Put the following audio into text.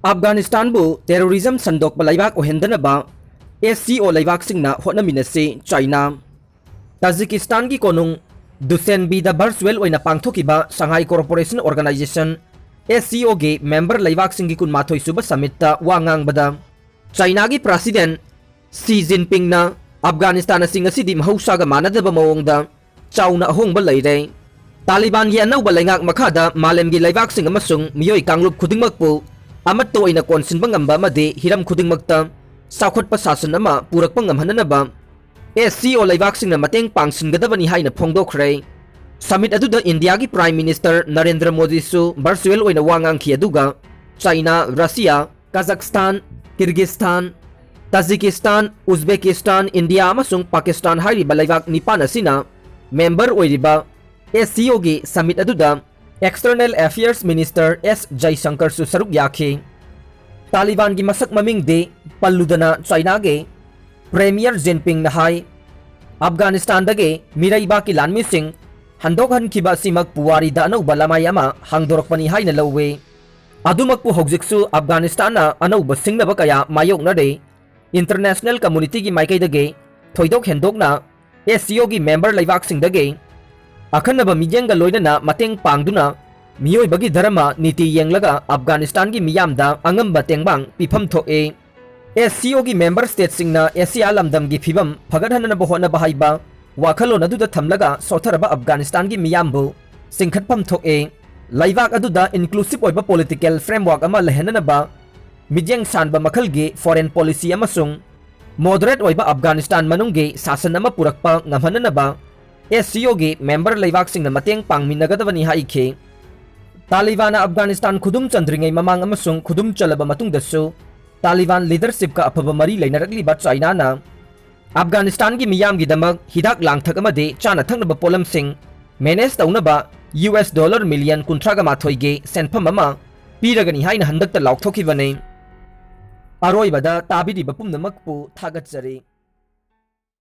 अफगानिस्तानबु terrorism संदोकप लैबाक ओहेंदनबा SCO लैबाकसिंगना होटनमिनसे चाइना ताजिकिस्तान की कोनुंग दुसेनबीदा वर्चुअल ओइना पांगथोकिबा संघाई कॉर्पोरेशन ऑर्गेनाइजेशन SCO गे मेंबर लैबाकसिंगी कुनमाथोई सुबा समिटता वांगांगबदा चाइना की प्रेसिडेंट सी जिनपिंग ना अफगानिस्तान सिंग असिदी महौसागा मानदबा मवोंगदा चाउना अहोंगबा लैरे तालिबान की अनौबा लैंगाक मखादा मालेमगी लैबाकसिंग अमसुंग मियोय कांगलुप खुदिंगमकपु अमत्तो ओइना कोनसिनबा ngamba amadi hiram khudingmakta sakhotpa sasan ama purakpa ngamhananaba SCO laibaksingna mateng pangsingadabani haina phongdokhre summit aduda India ki Prime Minister Narendra Modi su virtual oina wangangkhi aduga China, Russia, Kazakhstan, Kyrgyzstan, Tajikistan, Uzbekistan, India amasung Pakistan hairiba laibak nipan asina member oiriba SCO gi summit aduda External Affairs Minister S. Jaishankar su saruk yakhi Taliban की मसक ममिंग दे पल्लुदना China के premiere Jinping नहाई अफगानिस्तान दगे मिराइबा की लानमी सिंह हंदोक हनखिबा सिमक पुवारी दा अनौबा लमाय अमा हांगदोरकपनी हाइना लौवे अदुमकपु हौजिकसु अफगानिस्तान अनौबा सिंगनबा कया मायोकनरे international community की माइकैदगे थोइदोक हेंदोकना SCO की मेंबर लैबाक सिंगदगे अखनबा मिजेंगा लोइनना मतेंग पांगदुना मियोइबगी धर्म नीति येंगलगा अफगानिस्तान की मियामदा अंगंबा तेंगबांग पिफम थोए SCO की मेंबर स्टेट सिंगना एशिया लमदम की फिबम फगदहननबा होनबा हाइबा वाखलोन अदुदा थमलगा सोथरबा अफगानिस्तान की मियामबु सिंखतफम थोए लैबाक अदुदा इंक्लूसिव ओइबा पॉलिटिकल फ्रेमवर्क अमा लहननबा मिजेंग सानबा मखलगी फॉरेन पॉलिसी अमसुंग मॉडरेट ओइबा अफगानिस्तान मनुंगी शासन अमा पुरकपा ngамहननबा SCO की मेंबर लैबाक सिंगना मतेंग पांगमिनगदबनी हाइखे तालिबान अफगानिस्तान खुदुम चंद्रिंगै ममांग अमसुंग खुदुम चलबा मतुंगदसु तालिबान लीडरशिप का अफबा मरी लैनरकलिबा चाइना ना अफगानिस्तान की मियामगिदमक हिदाक लांगथक अमदे चाना थंगनबा पोलमसिंग मैनेज तौनबा $50 मिलियन 38 गे सेनफम अमा पीरगनी हाइना हंदकता लाउथोखिबने अरोइबदा ताबिरिबा पुमनमकपु थागतजरे।